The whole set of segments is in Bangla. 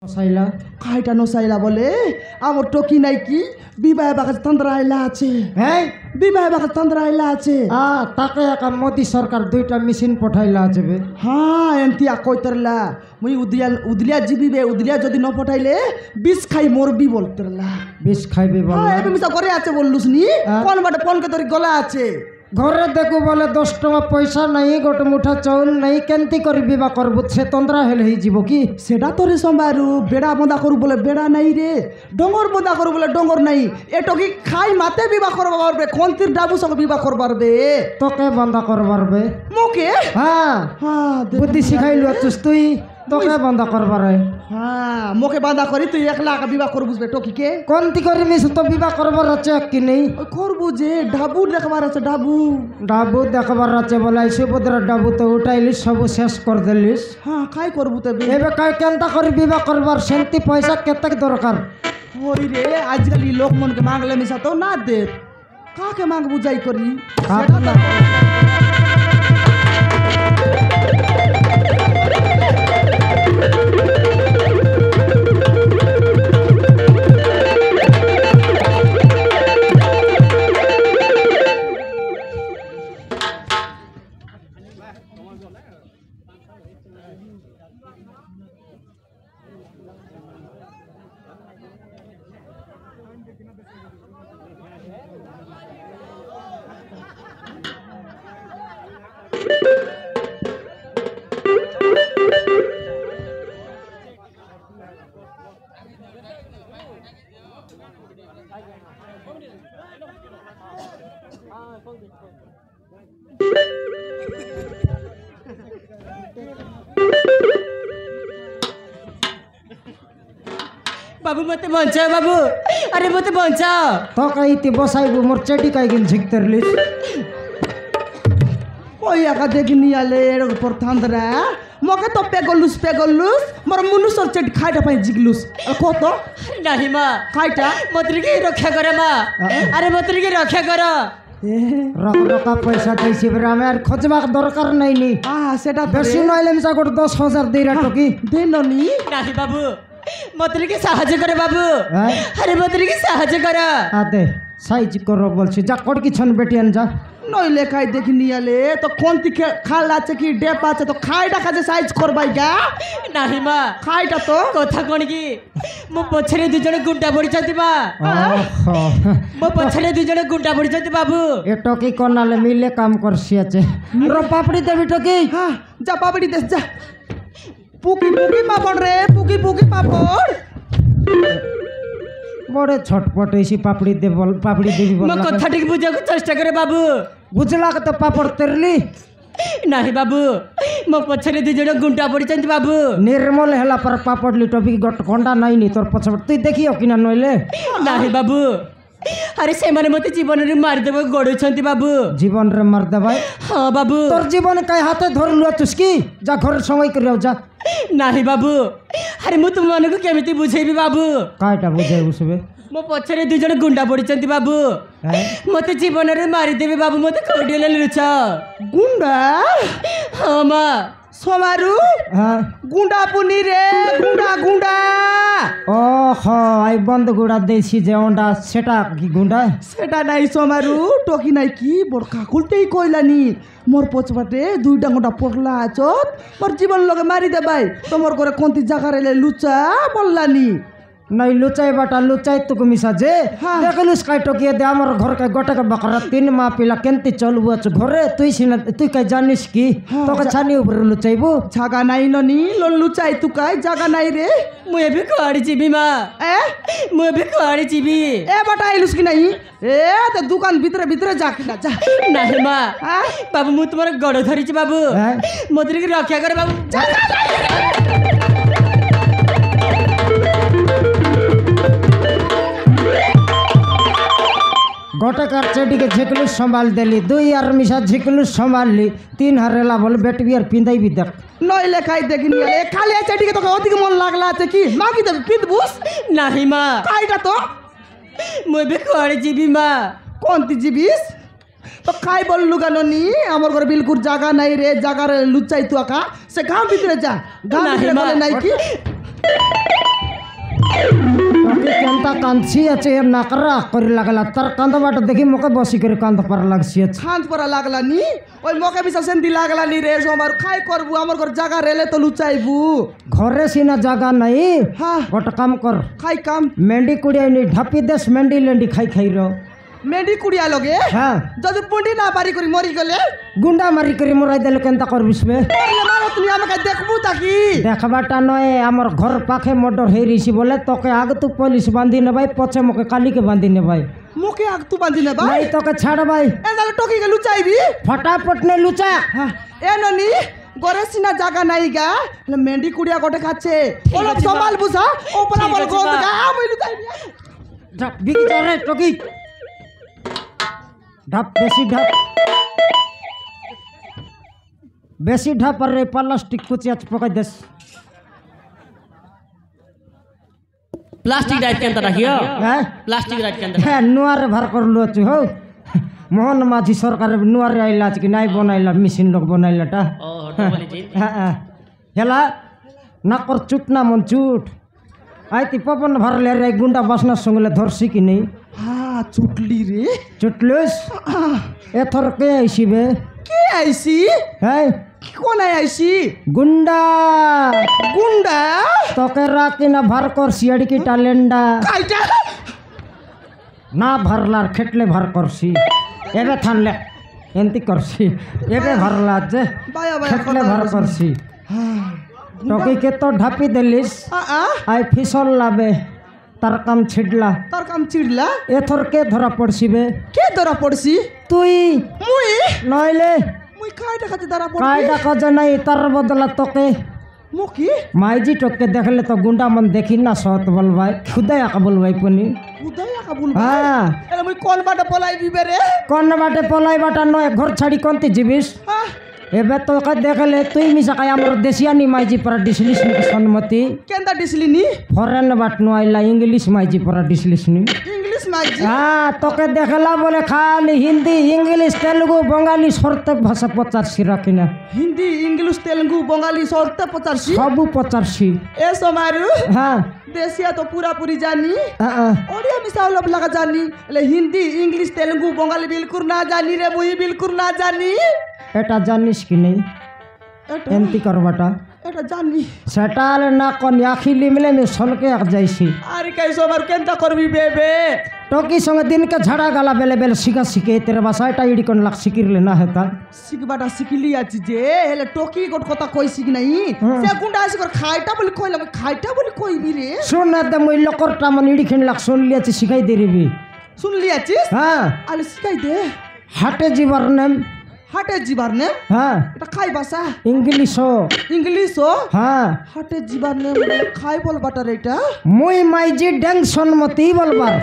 নসাইলা কাইটা নসাইলা বলে আমার টকি নাই কি বিবাহ বাগাজ তন্ত্র আইলা আছে হ্যাঁ বিবাহ বাগাজ তন্ত্র আইলা আছে তাকে একা মোদি সরকার 2টা মেশিন পঠাইলা আছে বে হ্যাঁ এমতি কইতরলা মুই উদলিয়া জিবিবে উদলিয়া যদি ন পঠাইলে বিষ খাই মরবি বলতরলা বিষ খাইবে বল হ্যাঁ এবে মিছা করে আছে বললুস নি কোন বাটে ফোন কে তোর গলা আছে ঘরে দেখু বলে 10 টাকা পয়সা নাই গোটে মুঠা চাউল নাই কেনতি করি বিবাহ করবু সে তন্দ্রা হেলে হই যাব কি সেটা তোরে সম্বারু বেড়া বন্ধা করু বলে বেড়া নাই রে ডঙ্গর বন্ধা করু বলে ডঙ্গর নাই এটকি খাই মাতে বিবাহ করবা পারবে কোনতির ডাবু সঙ্গে বিবাহ করবার বে তোকে বন্ধা করবার বে মোকে হ্যাঁ হ্যাঁ বুদ্ধি শিখাইলু আছিস তুই তোকে বন্ধা করবার হ্যাঁ মোকে বাঁধা করি তুই একলা বিবাহ করবু টকিকে কোনতি করি মিস তো বিবাহ করবার আছে কি নেই ওই করবু যে ডাবু দেখবার আছে ডাবু ডাবু দেখবার আছে বলে সুভদ্রা ডাবু তো উঠাইলিস সব শেষ করে দিলিস হ্যাঁ খাই করবু তবে এবে কাই কেনতা করি বিবাহ করবার সেন্তি পয়সা কেতে দরকার ওই রে আজকাল লোক মনকে মাগলে মিশা তো না দে কাকে মাগবু যাই করি কাকে না बाबू मत बचाओ बाबू अरे मत बचाओ तो कहीं बसाइबू मोर चेटी काई गिन झिकतरलिस ওই একা দেখি নিয়ে আলে এর উপর থান্দরা মকে তো পেগলুস মোর মুনুসর চেট খাইটা পাই জিগলুস কত नहीं माँ খাইটা मतरी की रक्षा करो माँ अरे मतरी की रक्षा करो রকা পয়সা দিয়েছি বেরে আমি আর খোঁজবার দরকার নাই নি সেটা বেশি নইলে মিশা গোট 10,000 দেই রাখো কি দেননি नहीं बाबू मतरी की साहाଯ୍य करो बाबू হ্যাঁ अरे मतरी की साहाଯ୍य करो আদে সাইজ করো বলছি যা কোট কি ছন বেটিয়ান যা নইলে খাই দেখি নিয়ে আলে তো কোনটি খাল আছে কি ডেপ আছে তো খাইটা কাজে সাইজ করবাই গা नहीं माँ খাইটা তো कथा कौन की मो पछरे दुजण गुंडा पड़ी छथि माँ ওহো मो पछरे दुजण गुंडा पड़ी छथि बाबू এটো কি কোনালে মিলে কাম করছি আছে রো পাপড়ি দেবি তো কি হ্যাঁ যা পাপড়ি দেশ যা পুকি পাপড় রে পুকি পাপড় বড়ে ছটপট হইছি পাপড়ি দে বল পাপড়ি দেবি বল मो कथा ठीक बुझे चेष्टा करे बाबू বুঝলা তো পাপড় তেরলি नहीं बाबू मो पछरे दुजण गुंडा पड़ी छथि बाबू निर्मल হেলা পর পাপড় লি টপিক গট কোন্ডা নাই নি তোর পছবট তুই দেখিও কিনা নইলে नहीं बाबू अरे से माने मते जीवन रे मार देबो गडो छथि बाबू জীবন রে মার দেবাই हां बाबू তোর জীবন কাই হাতে ধরলু তুসকি যা ঘর সময় করিও যা नहीं बाबू अरे मु तुम मानको केमिति बुझेबी बाबू কাইটা বুঝাই বুঝবে मो पछरे दुजण गुंडा पड़ी छथि बाबू হ্যাঁ मते जीवन रे मारी देबे बाबू मते कोडिले लुछ গুন্ডা हां मां সোমারু হ্যাঁ গুন্ডা পুনি রে গুন্ডা ওহো আই বন্ধ গুড়া দেছি যে ওন্ডা সেটা কি গুন্ডা সেটা নাই সোমারু টকি নাই কি বড় কাকুলতেই কইলানি মোর পছবাটে দুইটা গোটা পড়লা আছত মোর জীবন লগে মারি দে ভাই তোমার করে কোনটি জায়গা রেলে লুচা বললানি নাই লুচাই বাটা লুচাই তো মিশা যে হ্যাঁ। দেখলিস কাই টকিয়ে দে আমার ঘর কে গটাকে বকরা 3 মা পিলা কেনতি চলবু আছ ঘরে তুই সিনা তুই কাই জানিস কি হ্যাঁ, তোকে ছানি উপরে লুচাইবু জাগা নাই ননি লুচাই তুকাই জাগা নাই রে मु एबे कोडी जीबी मां এ मु एबे कोडी जीबी এ বাটা আইলুস কি নাই এ তো দোকান ভিতরে যা কিনা যা नहीं मां হ্যাঁ बाबू मु तुम्हारा गडो धरी छी बाबू হ্যাঁ मते की रक्षा करे बाबू গটাকার চেডিকে ঝেকলু সম্ভাল দেলি 2 আর মিশা ঝেকলু সম্ভাললি 3 হারেলা বল বেটবি আর পিন্দাইবি দেখ নইলে খাই দেখি নিয়ে এ খালি আছে এদিকে তোকে অধিক মন লাগলা আছে কি মাগি দেবে পিত বুস नहीं मां খাইটা তো मु एबे कोडी जीबी मां কোনটি জিবিস তো খাই বললু কেন নি আমার ঘরে বিলকুল জায়গা নাই রে জায়গা রে লুচাই তু আকা সে গাঁ ভিতরে যা গাঁ নাহি ভিতরে মা। বলে নাই কি রাস্তা কাঁদছি আছে এ নাকরা করে লাগলা তার কান্দবাটা দেখি মোকে বসি করে কান্দ পার লাগছি আছে খাঁজ পরা লাগলা নি ওই মকে বিশা সেন্দি লাগলা নি রে সোমার খাই করবু আমার ঘর জায়গা রেলে তো লুচাইবু ঘরে সিনা জায়গা নাই হ্যাঁ গোটা কাম কর খাই কাম মেন্ডি কুড়িয়ে নি ঢাপি দেশ মেন্ডি লেন্ডি খাই খাই র মেডি কুড়িয়া লগে হ্যাঁ যদি পুঁডি না পারি করে মরি গেলে গুন্ডা মারি করে মরাই দিলে কেনতা করবিস বে মারো তুমি আমাকে দেখবু তাকি দেখবাটা নয় আমার ঘর পাখে মর্ডর হয়ে রইছি বলে তোকে আগে তো পুলিশ বাঁধি নে ভাই পছে মোকে কালিকে বাঁধি নে ভাই মুখে আগ তু বাঁধি না ভাই নাই তোকে ছাড় ভাই এ তাহলে টকি গে লুচাইবি ফটাফট নে লুচা হ্যাঁ এ ননি গরে সিনা জায়গা নাই গা মেন্ডি কুড়িয়া গোটে খাচ্ছে ওলো সম্ভাল বুঝা ও পরা বল গো গা মই লুচাইবি ঢাপ বিকি যা রে টকি ঢাপ বেশি ঢাপ আর রে প্লাস্টিক কুচি আজ পকাই দেস প্লাস্টিক রাইট কেনতা রাখিও হ্যাঁ প্লাস্টিক রাইট কেনতা হ্যাঁ নুয়ারে ভার করলু আছে হো মোহন মাঝি সরকার নুয়ারে আইলা আছে কি নাই বনাইলা মেশিন লোক বনাইলাটা ও হটো বলেছি হ্যাঁ হেলা না কর চুট না মন চুট আইতি পবন ভরলে রে গুন্ডা বাসনার সঙ্গে ধরছি কি নেই হ্যাঁ চুটলি রে চুটলুস এথর কে আইসিবে কে আইছি হ্যাঁ কোন আইছি গুন্ডা গুন্ডা তোকে রাতি না ভার কর সিয়াড়ি কি টালেন্ডা কাইটা না ভরলার খেটলে ভার করছি এবে থানলে এমতি করছি এবে ভরলা যে বায়া বায়া খেটলে কথা ভার বলছি। করছি হ্যাঁ তোকে কে তো ঢাপি দিলিস আই ফিসল লাবে তার কাম ছিড়লা তার কাম চিড়লা এথর কে ধরা পড়ছিবে কে ধরা পড়ছি তুই মুই নইলে মুই কাইটা খাতে ধরা পড়ছি কায়দা কাজে নাই তার বদলা তোকে মুকি মাইজি টোকে দেখলে তো গুন্ডা মন দেখি না সত বলবাই খুদাই আকা বলবাই পনি উদয় আকা বল হ্যাঁ এলা মুই কোন বাটা পলাই দিবে রে কোন বাটে পলাই বাটা নয় ঘর ছাড়ি কোনতে যাবিস হ্যাঁ এবে তোকে দেখলে তুই মিশা কাই আমার দেশিয়ানি মাইজি পরা ডিসলিস নি সম্মতি কেনটা দিছিলি নি ফরেন বাট নইলা ইংলিশ মাইজি পরা ডিসলিস নি ইংলিশ মাইজি হ্যাঁ তোকে দেখলা বলে খালি হিন্দি ইংলিশ তেলুগু বঙ্গালী সর্তে ভাষা পচারছি রাখি না হিন্দি ইংলিশ তেলুগু বঙ্গালী সরতে পচারছি সবু পচারছি এ সমারু হ্যাঁ দেশিয়া তো পুরা পুরি জানি হ্যাঁ ওড়িয়া মিশা লোক লাগা জানি এলে হিন্দি ইংলিশ তেলুগু বঙ্গালী বিলকুল না জানি রে মুই বিলকুল না জানি এটা জানিস কি নেই এটা এমতি করবাটা এটা জানি সেটা না কোন আখিলি মিলে আমি সলকে এক যাইছি আরে কাই সবার কেনটা করবি বেবে টকি সঙ্গে দিনকে ঝাড়া গালা বেলে বেলে শিখা শিখে তেরে বাসা এটা ইডি কোন লাগ শিখিরলে না হেতা শিখবাটা শিখলি আছি যে হেলে টকি গোট কথা কইছি কি নাই সে গুন্ডা আসি কর খাইটা বলি কইলাম খাইটা বলি কইবি রে শুন না দে মই লকরটা মন ইডি খেন লাগ শুনলি আছে শিখাই দেরিবি শুনলি আছিস হ্যাঁ আলে শিখাই দে হাটে জিবার নাম হাটে জিবার নে হ্যাঁ এটা খাই বাসা ইংলিশ ইংলিশ ও হ্যাঁ হাটে জিবার নে খাই বলবাটা রে এটা মুই মাইজি ড্যাং সন্মতি বলবার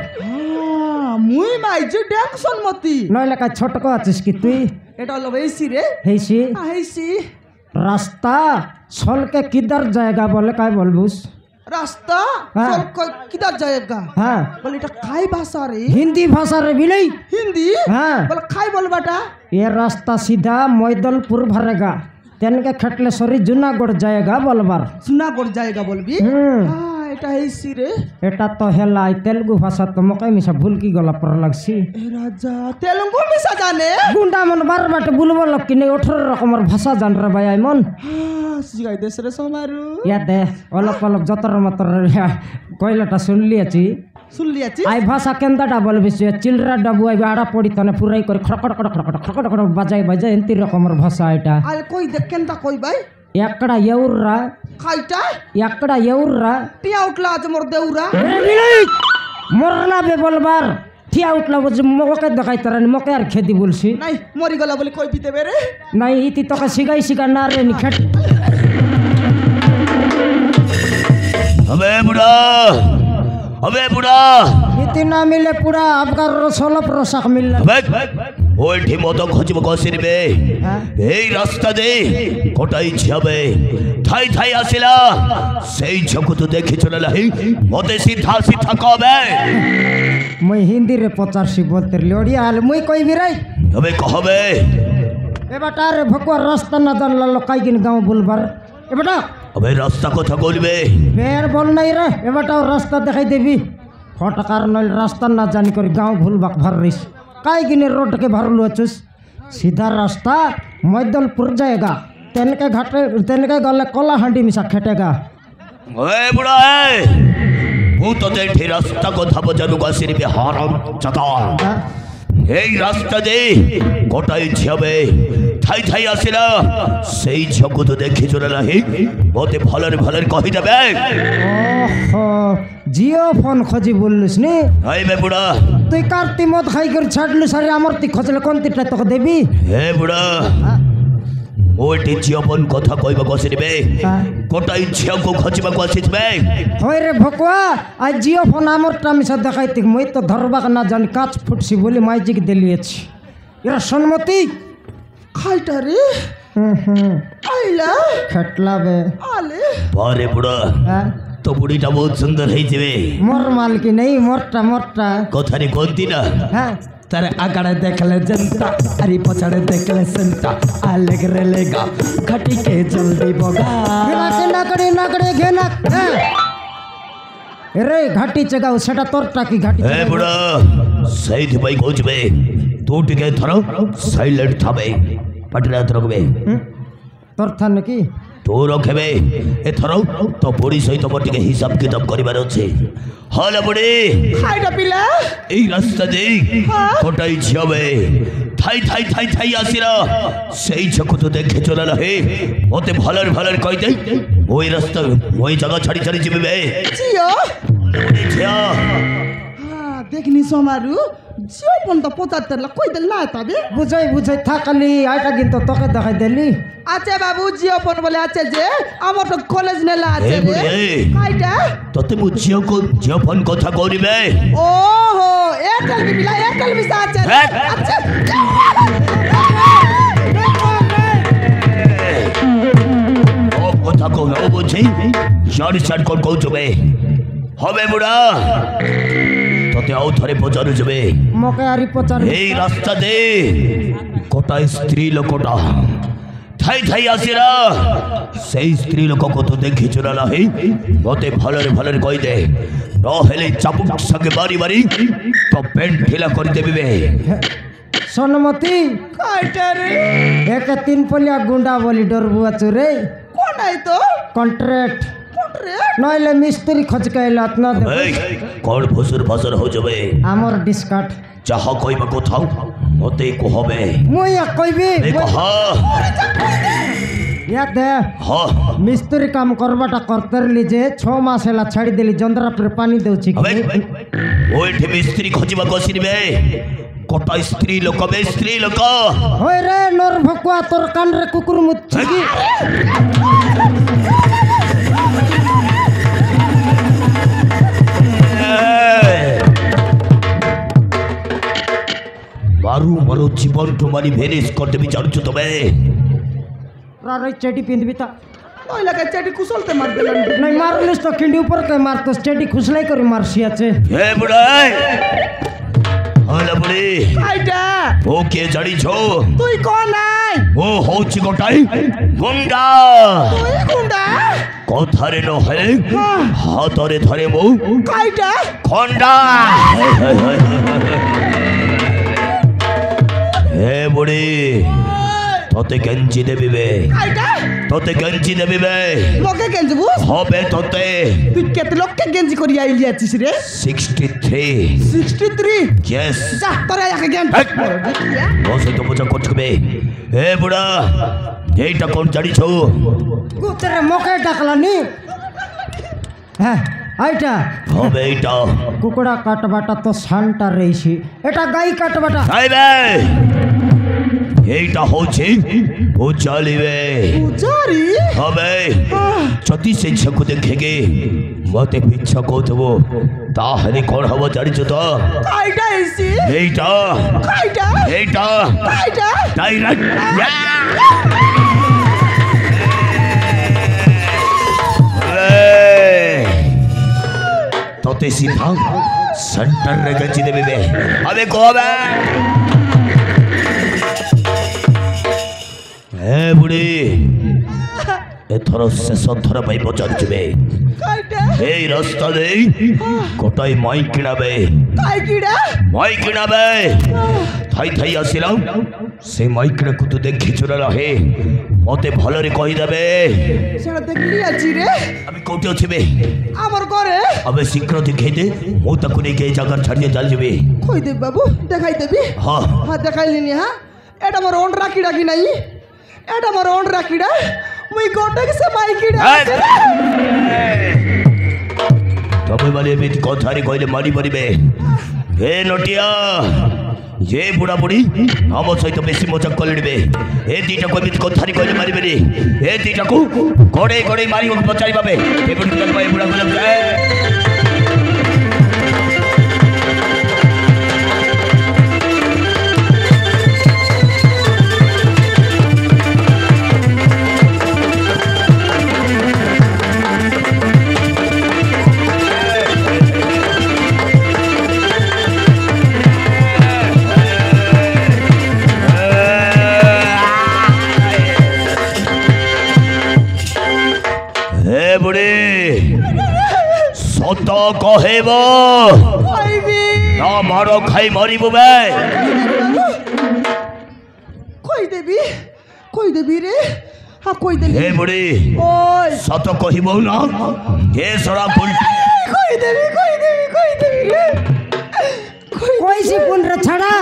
মুই মাইজি ড্যাংশন মতি নইলে কাজ ছোটক আছিস কি তুই এটা হলো এইসি রে হেইছি আইসি রাস্তা সলকে কিদার জায়গা বলে কাই বলবুস রাস্তা হ্যাঁ। কিদার জায়গা হ্যাঁ বলে এটা খাই ভাষা রে হিন্দি ভাষার বিলেই হিন্দি হ্যাঁ বলে খাই বলবাটা ये रास्ता सीधा मैदलपुर भरेगा तेन के खटलेश्वरी जूनागढ़ जाएगा बोलबार জুনাগড় জায়গা বলবি এটা এইসি রে এটা তো হেলা তেলুগু ভাষা তো মকাই মিশা ভুল কি গলা পর লাগছি এ রাজা তেলুগু মিশা জানে গুন্ডা মন বার বাটে বুলবো লোক কিনে 18 রকমের ভাষা জান রে ভাই মন শিখাই দেশ রে সমারু ইয়া দে অলপ অলপ যতর মতর কইলাটা শুনলি আছি শুনলি আছিস আই ভাষা কেন্দাটা বলবি চিলরা ডাবু আই আড়া পড়ি তনে পুরাই করে খড়কড় খড়কড় খড়কড় খড়কড় বাজাই বাজাই এন্তি রকমের ভাষা এটা আরে কই দেখেনটা কই ভাই ఎక్కడ ఎవర్రా খাইটা ఎక్కడ ఎవర్రా টিয়া উঠলা আজ মোর দেউরা মরলা বে বলবার থিয়া উঠলা বুঝি মোকে দেখাই তারা মোকে আর খেদি বলছি নাই মরি গলা বলে কই পিতে বেরে নাই ইতি তোকে শিখাই শিখা না রে নি খেট अबे बुढ़ा ইতি না মিলে পুরা আবগার রসলপ রসাক মিলল ওইটি মতো খচিব কষিরবে এই রাস্তা দে কোটাই যাবে থাই থাই আসিলা সেই ঝকু তো দেখি চলে লাই মতে সিধা সিধা কবে মুই হিন্দি রে পচারছি বলতে লড়িয়া আল মুই কইবি রে তবে কহবে এবাটা রে ভকুয়া রাস্তা না জানলা লোকাই কিন গাঁও বলবার এবাটা अबे रास्ता কথা বলবে বের বল নাই রে এবাটাও রাস্তা দেখাই দেবি फटकार नल रास्ता ना जानी कर गाँव भूलबाक भर रही काई गिने रोड के भरलू अचुस सीधा रास्ता मैदलपुर जाएगा तेन के गले कला हांडी मिसा खेटेगा ओए बुढ़ा है वो तो देखी रास्ता को था बजारू का सिर पे हारम चता এই রাস্তা দে গোটাই ঝিয়াবে ঠাই ঠাই আসিলা সেই ঝকু তো দেখি চলে নাহি মতে ভালরে ভালরে কহি দেবে ओहो जियो फोन खोजी बोललुस नी এই বে বুড়া তুই কার্তি মদ খাই করে ছাড়লু সারে আমার তুই খোঁজলে কোন তিটা তোকে দেবি হে বুড়া ওইটি জীবন কথা কইবা কসিবে গোটাই ঝিয়াকু খজিবা কসিবে হয় রে ভকুয়া আজ জিও ফোন আমারটা মিছা দেখাইতে মই তো ধরবাক না জানি কাজ ফুটছি বলে মাইজিক দিলিয়েছি এরা সম্মতি খাইটা রে আইলা খেটলা বে আলে বারে বুড়া হ্যাঁ তো বুড়িটা বহুত সুন্দর হয়েছে মোর মালকি নেই মোরটা কথারে কোনটি না হ্যাঁ तारे आगड़े देखले जनता अरे पछड़े देखले संता आलेग रे लेगा घटी के जल्दी बोगा নাকড়ে ঘেনা রে ঘাটি চেগাও সেটা তোরটা কি ঘাটি এ বুড়া সেইথি ভাই কইছবে তু টিকে ধরো সাইলেন্ট থাবে পটরা ধরবে তোর থান কি তো রখবে এথর তো বুড়ি সহিত মোর টিকে হিসাব কিতাব করিবার আছে হল বুড়ি খাইটা পিলা এই রাস্তা দে কোটাই ঝিয়াবে থাই থাই থাই থাই আসিরা সেই চকু তো দেখে চলে নাহি মতে ভালর ভালর কই দে ওই রাস্তা ওই জায়গা ছাড়ি ছাড়ি যাবে জিও ঝিয়া হ্যাঁ দেখনি সোমারু জিও পন তো 75 লাখ কই দেল না তবে বুঝাই থাকালি আইটা কিন্তু তোকে দেখাই দিলি আচ্ছা বাবু জিও পন বলে আছে যে আমার তো কলেজ নেলা আছে রে খাইটা তোতে মু ঝিও ফোন কথা করিবে ওহো এয়ারটেল কি পিলা এয়ারটেল মিসা আছে আচ্ছা ও কথা কোন ও বুঝি শর্ট কোন কইছবে হবে বুড়া তোতে আউ থরে পচারু যাবে মকে আরি পচার এই রাস্তা দে কোটা স্ত্রী লোকটা থাই থাই আসিরা সেই স্ত্রী লোক কত দেখি চলা নাহি মতে ভালরে কই দে নহলে চাপুক সঙ্গে বাড়ি তো পেন্ট ঢিলা করে দেবে সোনমতি খাইটা রে একে 3 পলিয়া গুন্ডা বলি ডরবু আছু রে কোন আই তো কন্ট্রাক্ট রে নইলে মিস্ত্রি খোঁজ কাইলাত না দে এই কোন ফসর হয়ে যাবে আমার ডিসকাট যাহা কইবা কোথাও মতে কো হবে মুই কইবি কহা ইয়া দে হ্যাঁ মিস্ত্রি কাম করবাটা করতেরলি যে 6 মাস হেলা ছাড়ি দেলি যন্ত্রা পরে পানি দেউছি ওইটি মিস্ত্রি খোঁজিবা কসিবে কোটা স্ত্রী লোক হয় রে নর ভকুয়া তোর কানরে কুকুর মুচ্ছি কি মারু জীবন তোমারি ভেরিস করতে বিচারছো তবে রাই চেটি পিনবি তা নইলা কে চেটি কুসলতে মার দেলেন নাই মারলিস তো খিন্ডি উপর কে মারতো চেটি খুসলাই করে মারছি আছে হে বুড়াই হলা বুড়ি খাইটা ও কে জানিছো তুই কোন আই ও হচ্ছে গোটাই গুন্ডা তুই গুন্ডা কথারে নহে হাতরে ধরে মু খাইটা খন্ডা হে বুড়ি তোতে গেঞ্জি দেবিবে খাইটা তোতে গেঞ্জি দেবিবে লোকে গেঞ্জি বুঝ হবে তোতে তুই কেতে লোককে গেঞ্জি করি আইলি আছিস রে 63 63 ইয়েস যা তোরা একা গেম বসে তো বোঝা করছবে হে বুড়া এইটা কোন জানিছো কুতরে মকে ডাকলানি হ্যাঁ আইটা হবে এইটা কুকুড়া কাটবাটা তো শানটা রইছি এটা গাই কাটবাটা আইবে এইটা হচ্ছে পূজালিবে পূজারি হবে যদি সেই ঝকু দেখেগে মতে পিছা কৌথবো তাহলে কোন হবো জানিছো তো খাইটা এসি এইটা খাইটা এইটা খাইটা ডাইরেক্ট তোতে সিধা সেন্টার রে গেঞ্জি দেবে আবে কবে এ বুড়ি এ एथर शेष थर पाई पचारुवे এই রাস্তা দেই কোটাই মাই কিনাবে মাই কিনাবে থাই থাই আসিলাম সে মাইকড়া কুতু দেখি চুরা রহে মতে ভালরে কই দেবে সেটা দেখলি আছি রে আমি কোটি অছিবে আমার ঘরে আবে শীঘ্র দেখাই দে মু তাকু নেই কে জায়গা ছাড়িয়ে চাল যাবে কই দেব বাবু দেখাই দেবি হ্যাঁ হ্যাঁ দেখাইলিনি হ্যাঁ এটা আমার অন রাখি রাখি নাই এটা আমার অন রাখিডা মুই গোটে সে মাইকিডা তবে বলে এমনি কথারে কইলে মারি মারিবে হে নটিয়া যে বুড়া বুড়ি আমার সহিত বেশি মজাক করে নেবে এ দুইটাকে এমনি কথারে কইলে মারিবে রে এ দুইটাকে গড়ে গড়ে মারি পচারি পাবে এ বুড়া গুলো সত কহেব না মারো খাই মরিব বে কই দেবি রে হ্যাঁ কই দেবি হে বুড়ি ওই সত কহিব না হে সরা ফুল কই দেবি রে কইছি কোন রে ছাড়া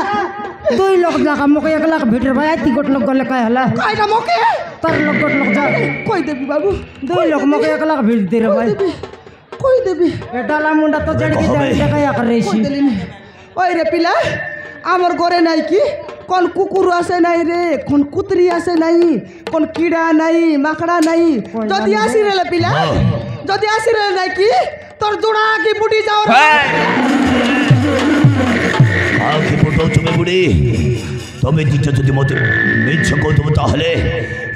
দুই লোক জায়গা মোকে 1 লাখ ভিটর ভাই তি গোট লোক গলে কাই হলা কাইটা মোকে তার লোক গোট লোক যা কই দেবি বাবু দুই লোক মোকে 1 লাখ ভিট দে রে ভাই কই দেবি এ ডালা মুন্ডা তো জড় কি দেখায়া করেছি ওই রে পিলা আমার ঘরে নাই কি কোন কুকুর আসে নাই রে কোন কুতরি আসে নাই কোন কিড়া নাই মাকড়া নাই যদি আসি রে পিলা যদি আসি রে নাই কি তোর জোড়া কি বুটি যাও রে আখি ফুটো তুমি বুড়ি তুমি দিটা যদি মতে মিছ কইতব তাহলে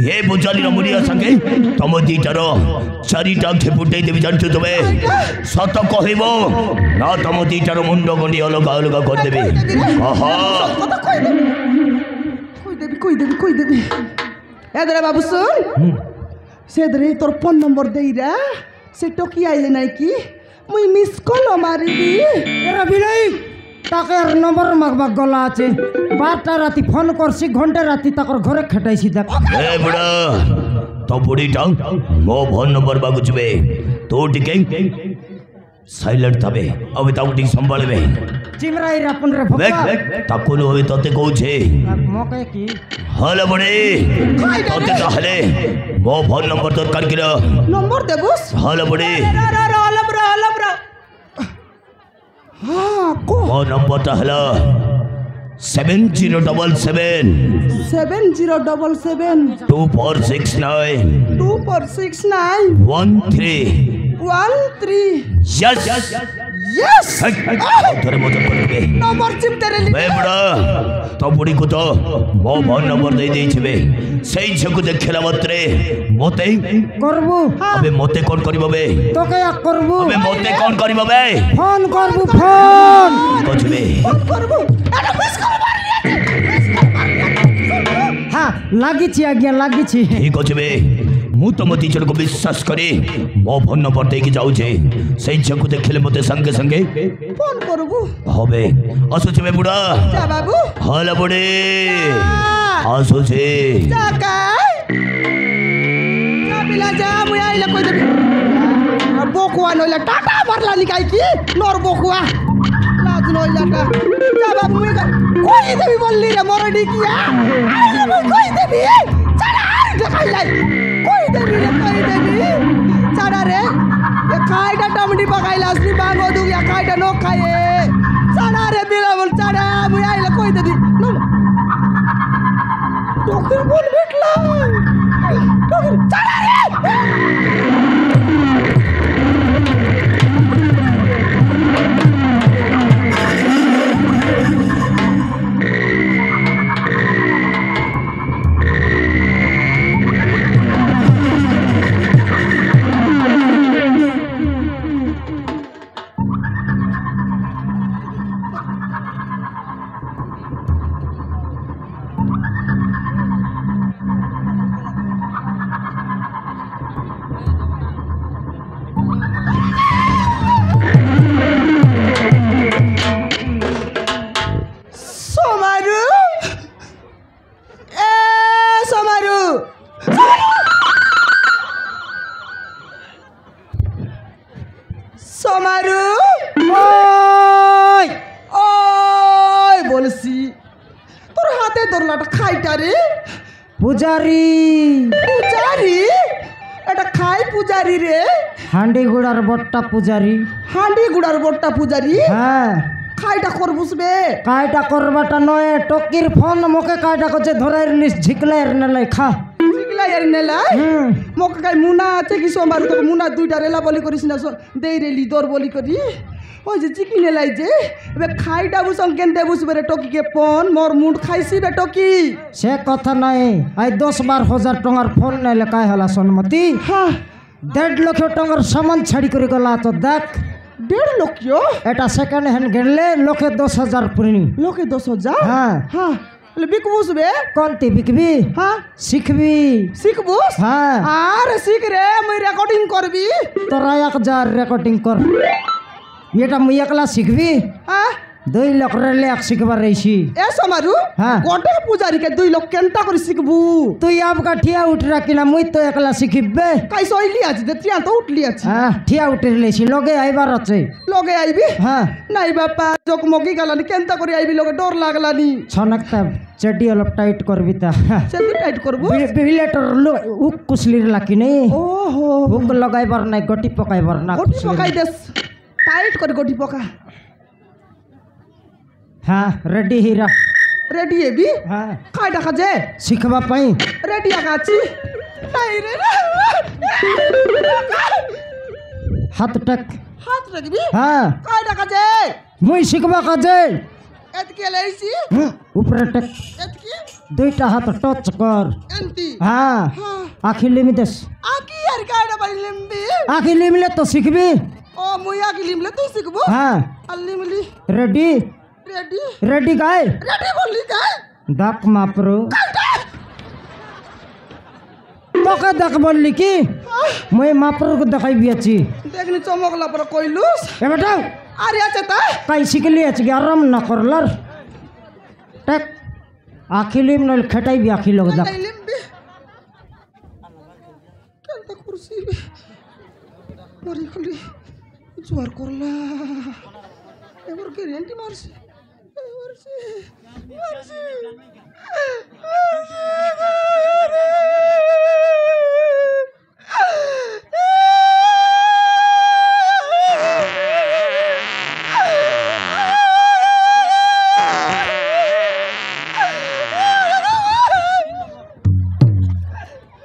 হে বুঝালির মুড়িয়া সঙ্গে তম দিটার চারিটা আখি ফুটাই দেবি জানছো তুমি সত কহিব না তম দিটার মুন্ড গন্ডি অলগা অলগা করে দেবে আহা কই দেবি এদরে বাবু শুন সেদরে তোর ফোন নম্বর দেইরা সে টকি আইলে নাই কি মুই মিস কল মারিবি এরা বিলাই তাকে আর নম্বর মাগবা গলা আছে 12টা রাতি ফোন করছি ঘন্টা রাতি তাকর ঘরে খেটাইছি দেখ এ বুড়া তো বুড়িটা মো ফোন নম্বর বাগুচবে তো টিকে সাইলেন্ট তবে আমি তাও ঠিক সম্ভালবে চিমরাই রাপন রে দেখ ভগবান তাকু হবে ততে কৌছে মকে কি হলে বুড়ি ততে তাহলে মো ফোন নম্বর দরকার কিনা নম্বর দেবস হলে বুড়ি হ্যাঁ কো মো নম্বরটা হলো 7077 7077 2469 2469 13 yes यस धरे मजा करबे নম্বর চিপতে রে বে বড় তো বুড়ি কো তো মো ফোন নম্বর দেই দেইছিবে সেই ঝকু দেখলা মাত্রে মতে করব আবে মতে কোন করিব বে তোকে এক করব আবে মতে কোন করিব বে ফোন করব ফোন কইবে করব এটা মিস করে হ্যাঁ লাগিছি আজ্ঞা লাগিছি ঠিক কইবে মু তো মতি চলক বিশ্বাস করে মো ফোন নম্বর দেই কি যাউছে সেই ঝকু দেখলে মতে সঙ্গে সঙ্গে ফোন করব হবে আসুছে বুড়া যা বাবু হলে বুড়ি আসুছে যা কাই যা বিলা যা মুই আইলা কই দেবি বকুয়া নইলা টাটা মারলা নি কাই কি নর বকুয়া লাজ নইলাটা যা বাবু মুই কই দেবি বললি রে মরে ডিকিয়া আইলা মুই কই দেবি ছাড়া আর দেখাই লাই কই দেবি ছাড়া রে এ কাইটা টমডি পাকাইলা আসলি বাগো দু ইয়া কাইটা নো খায়ে ছাড়া রে বিলা বল ছাড়া মুই আইলা কই দেবি নো তোকে বল বেটলা তোকে ছাড়া রে সোমারু ওই ওই বলছি তোর হাতে ধরলাটা খাইটা রে পূজারি পূজারি এটা খাই পূজারি রে হান্ডি গুড়ার বট্টা পূজারি হাঁডি গুড়ার বট্টা পূজারি হ্যাঁ খাইটা করবুস বে কায়টা করবাটা নয় টকির ফোন মোকে কায়টা করছে ধরাই লিস ঝিকলে নেলাই খা শিখলাই আর নেলাই হুম মোক কাই মুনা আছে কি সোমারু তোকে মুনা দুইটা রেলা বলি করিস না দেই রেলি দর বলি করি ওই যে চিকি নেলাই যে এবার খাইটা বুসং কেনতে বুসবে রে টকিকে পন মোর মুড খাইছি বে টকি সে কথা নাই আই 10-12 টাকার ফোন নাইলে কায় হলা সন্মতি হ্যাঁ 1.5 লক্ষ টাকার সামান ছাড়ি করে গলা তো দেখ 1.5 লক্ষ এটা সেকেন্ড হ্যান্ড গেলে লোকে 10,000 পুরিনি লোকে 10,000 হ্যাঁ হ্যাঁ বিকবুস বে কোনটি বিকবি হ্যাঁ শিখবি শিখবুস হ্যাঁ আর শিখ রে মুই রেকর্ডিং করবি তোরা 1000 রেকর্ডিং কর এটা মুই একলা শিখবি হ্যাঁ 2 লাখ রেলে এক শিখবার রইছি এ সোমারু হ্যাঁ। গোটে পূজারিকে 2 লক্ষ কেনটা করে শিখবু তুই আবকা ঠিয়া উঠ রাখি না মুই তো একলা শিখিবে কাই সইলি আছে দে তিয়া তো উঠলি আছে হ্যাঁ ঠিয়া উঠে লেছি লগে আইবার আছে লগে আইবি হ্যাঁ নাই বাপা জকমকি গেলানি কেনটা করে আইবি লগে ডর লাগলানি ছনকটা চেটি অলপ টাইট করবি তা সেদি টাইট করবু বিলেটর উক কুসলির লাকি নেই ওহো হুক লগাইবার নাই গটি পকাইবার না গটি পকাই দেস টাইট করে গটি পকা হ্যাঁ রেডি হিরা রেডি এবি হ্যাঁ খাই দেখা যে শিখবা পাই রেডি আছি নাই রে হাত টাক হাত রাখবি হ্যাঁ খাই দেখা যে মুই শিখবা কাজে এতকে লাইছি উপরে টাক এতকি দুইটা হাত টচ কর এন্টি হ্যাঁ হ্যাঁ আখি লিমি দেস আকি আর কাইডা বাড়ি লিমবি আখি লিমলে তো শিখবি ও মুই আকি লিমলে তুই শিখবো হ্যাঁ আর লিমলি রেডি রেডি রেডি গাই রেডি বললি কাই ডাক মাপরো তোকে দেখ বললি কি মই মাপরকে দেখাই বিয়াছি দেখনি চমকলা পর কইলুস এ বেটা আরে আছে তাই কাই শিখলি আছে কি আরাম না করলার টেক আখিলিম নল খেটাই বি আখি লোক দেখ তাই লিমবি কেনটা করছি মরি খুলি জোয়ার করলা এবার গ্যারান্টি মারছি মারছি মারছি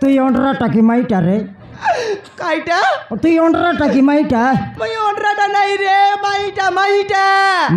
তুই অন্ডরাটা কি মাইটা রে কাইটা তুই অন্ডরাটা কি মাইটা মই অন্ডরাটা নাই রে মাইটা মাইটা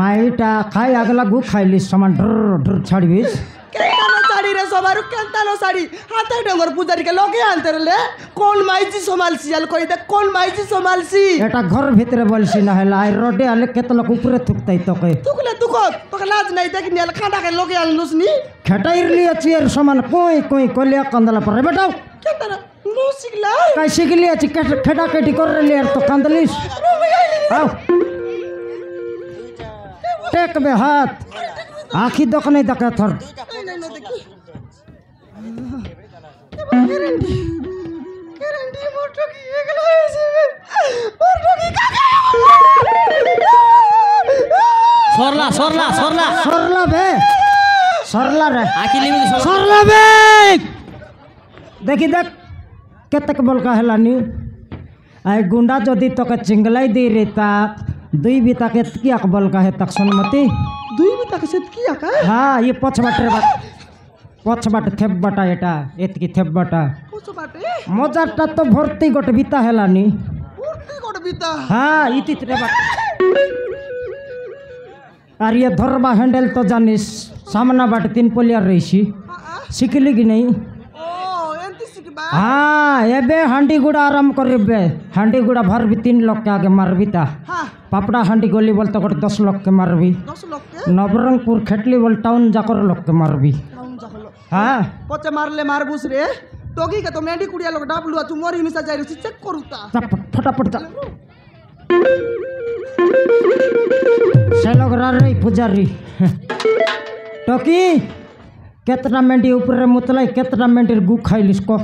মাইটা খাই আগলা গু খাইলিস সমান ঢর ঢর ছাড়বিস কেনটানো শাড়ি রে সবারু কেনটানো শাড়ি হাতে ডঙ্গর পূজারিকে লগে আনতে রে কোন মাইজি সমালছি আল কই দে কোন মাইজি সমালছি এটা ঘর ভিতরে বলছি না হেলা আই রোডে আলে কেত লোক উপরে থুকতাই তোকে তুকলে তুকত তোকে লাজ নাই দেখি নিয়াল খাঁটাকে লগে আনলুস নি খেটাইর লিয়েছি এর সমান কই কই কলিয়া কান্দলা পরে বেটাও কেনটানো নো শিখলা কাই শিখলি আছে খেটা কেটি করে লি আর তো কান্দলিস আও টেক বে হাত আখি দোকানে দেখা থর নাই নাই না দেখি গ্যারান্টি গ্যারান্টি মোটর কি এগুলো হয়েছে মোটর কি কাকা সরলা সরলা সরলা সরলা বে সরলা রে আখি লিমি সরলা বে দেখি দেখ কেতক বলকা হেলানি আই গুন্ডা যদি তোকে চিংলাই দি রে তাক দুই বিতা के किया बलका है तक सुनमती দুই বিতা কে সেত কি আকা हाँ ये पछ बाट थेप बाटा एटा एतकी थेप बाटा কোচ বাটে मजारटा तो भर्ती गोटे बिता हेलानी ভর্তি করে বিতা हाँ इति रे बाट আর ये धरबा हैंडल तो जानिस सामना बाट 3 पोलियर रहीसी शिखली कि नहीं ও এন্তি শিখবা हाँ एबे हांडी गुड़ा आराम करबे हांडी गुड़ा भरबी 3 लोग के आगे मारबी ता হ্যাঁ पापड़ा हांडी गोली बोल तो गोटे 10 लोग के मारबी 10 লোক কে नवरंगपुर खेटली बोल टाउन जाकर लोग के मारबी টাউন যাহলো हाँ পচে মারলে মারবুস রে টগি কে তো মেন্ডি কুড়িয়া লোক ডাবলু আছু মরি মিসা যাই রছি চেক করুতা फटाफट जा से लोग रे पुजारी टोकी केतना मेंडी ऊपर मुतलाई केतना मेंडी गु खाइलिस को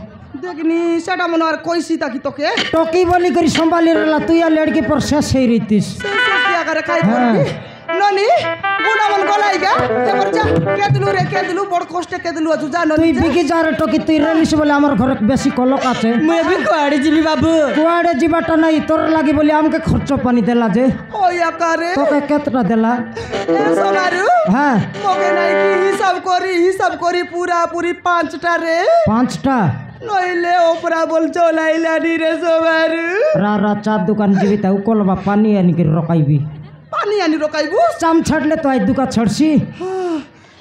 देखनी सेटा मन और कोई ताकि तोके टोकी बोली करी संभाली रहला तू या लड़की पर शेष ही रीतिस क्या करे खाई करबी ननी गुडा मन गलाइगा तेबर जा के दिलु बड़ कष्ट के दिलु अजु जा তুই ननी जा। বিকি যারে টকি তুই রেলিস বলে আমার ঘরে বেশি কলক আছে ମୁଁ ଏବେ କୁଆଡ଼େ ଯିବି ବାବୁ কুয়াড়ে যাবাটা নাই তোর লাগি বলে আমাকে খরচ পানি দেলা যে ओ या करे তোকে কেতটা দেলা ए सोनारू হ্যাঁ मोगे নাই কি हिसाब करी पूरा पूरी 5टा रे 5টা নইলে ওপরা বল চলাইলানি রে সোনারু রা চার দোকান যাবি তা উকলবা পানি আনি করে রকাইবি পানি আনি রকাইবু চাম ছাড়লে তো আই দুকা ছড়ছি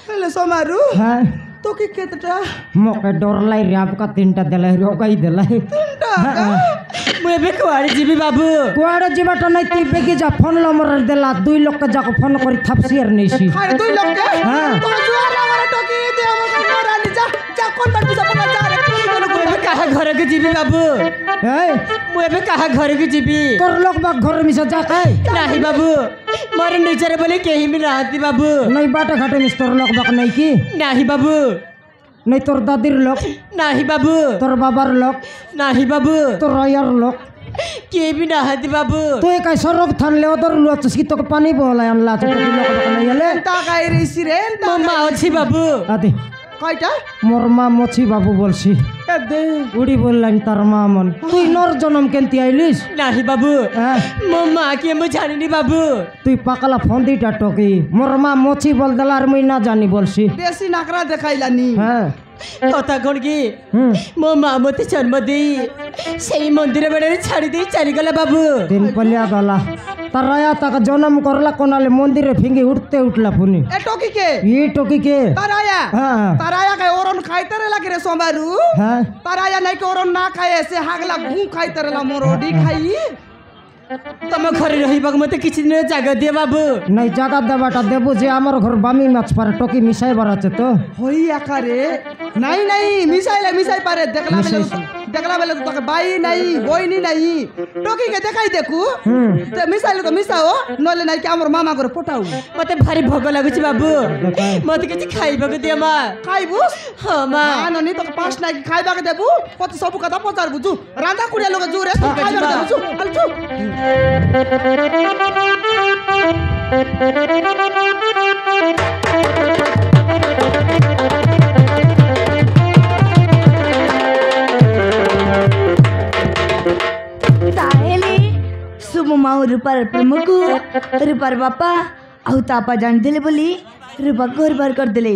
হেলে সোনারু হ্যাঁ তো কি কেতটা মকে ডর লাই রাবকা 3টা দেলাই রকাই দেলাই ମୁଁ ଏବେ କୁଆଡ଼େ ଯିବି ବାବୁ কুয়াড়ে যাবাটা নাই তুই বেগি যা ফোন নম্বর দেলা 2 লোক যাকে ফোন করে থাপসি আর নেইছি আরে দুই লোককে হ্যাঁ। তো জুয়ার আমার টকি দে আমাকে নরানি যা যা কোন বাট বুঝা পড়া যা রে ମୁଁ ଏବେ କାହା ଘରକୁ ଯିବି ବାବୁ এই ମୁଁ ଏବେ କାହା ଘରକୁ ଯିବି তোর লোক বা ঘরে মিশা যা খাই ନାହିଁ ବାବୁ ମୋର ନିଜର ବୋଲି କେହି ବି ନାହାନ୍ତି ବାବୁ নাই বাটা ঘাটে মিশ তোর লোক বাক নাই কি ନାହିଁ ବାବୁ নাই তোর দাদির লোক ନାହିଁ বাବୁ তোর বাবার লোক ନାହିଁ ବାବୁ তোর আয়ার লোক କେହି ବି ନାହାନ୍ତି ବାବୁ তুই কাই সরব থানলে ওদের লুচস কি তোকে পানি বলাই আনলা তো তোর লোক বাক নাই এলে তা গাই রেছি রে ମୋ ମା ଅଛି ବାବୁ আদি কয়টা মোর মা মছি বাবু বলছি এ দে উড়ি বললাম তার মা মন তুই নর জনম কেনতি আইলিস ନାହିଁ ବାବୁ হ্যাঁ ମୋ ମା କିଏ ମୁଁ ଜାଣିନି বাবু তুই পাকালা ফোন দিটা টকি মোর মা মছি বল দেলা আর মুই না জানি বলছি বেশি নাকরা দেখাইলানি হ্যাঁ କଥା କ'ଣ କି হুম ମୋ ମା ମୋତେ ଜନ୍ମ ଦେଇ ସେଇ ମନ୍ଦିର ବେଳରେ ଛାଡ଼ି ଦେଇ ଚାଲିଗଲା ବାବୁ দিন পলিয়া গলা তার রায়া তাকে জনম করলা কোনালে মন্দিরে ফিঙ্গি উঠতে উঠলা পুনি এ টকি কে ই টকি কে তারায়া হ্যাঁ তারায়া কে ওরন খাইতারে লাগে রে সোমারু হ্যাঁ তারায়া নাই কে ওরন না খায় সে হাগলা ঘু খাইতারে লা মোর ওডি খাই ତମ ଘରେ ରହିବାକୁ ମୋତେ କିଛି ଦିନ ଜାଗା ଦିଅ ବାବୁ নাই জায়গা দেবাটা দেবো যে আমার ঘর বামি মাছ পারে টকি মিশাইবার আছে তো হই আকারে নাই নাই মিসাই পারে দেখলা বেলে তো তোকে বাই নাই বইনি নাই টকি কে দেখাই দেখু হুম তে মিসাইলে তো মিসাও নলে নাই কি আমার মামা করে পটাও ମୋତେ ଭାରି ଭୋଗ ଲାଗୁଛି ବାବୁ দেখাই। ମୋତେ କିଛି ଖାଇବାକୁ ଦିଅ ମା খাইবু ହଁ ମା আননি তোকে পাঁচ নাই খাইবাকে দেবু কত সবু কথা পচার বুঝু রান্দা কুড়িয়া লোক জুরে ঠিক আছে, খাইবাকে মা। দেবু আল চু ତାହେଲେ ଶୁଭ ମାଉ ରୂପାର ପ୍ରମୁଖ ରୂପାର ବାପା ଆଉ ତା ବାପା ଜାଣିଦେଲେ ବୋଲି ରୂପାକୁ ଘର ବାହାର କରିଦେଲେ।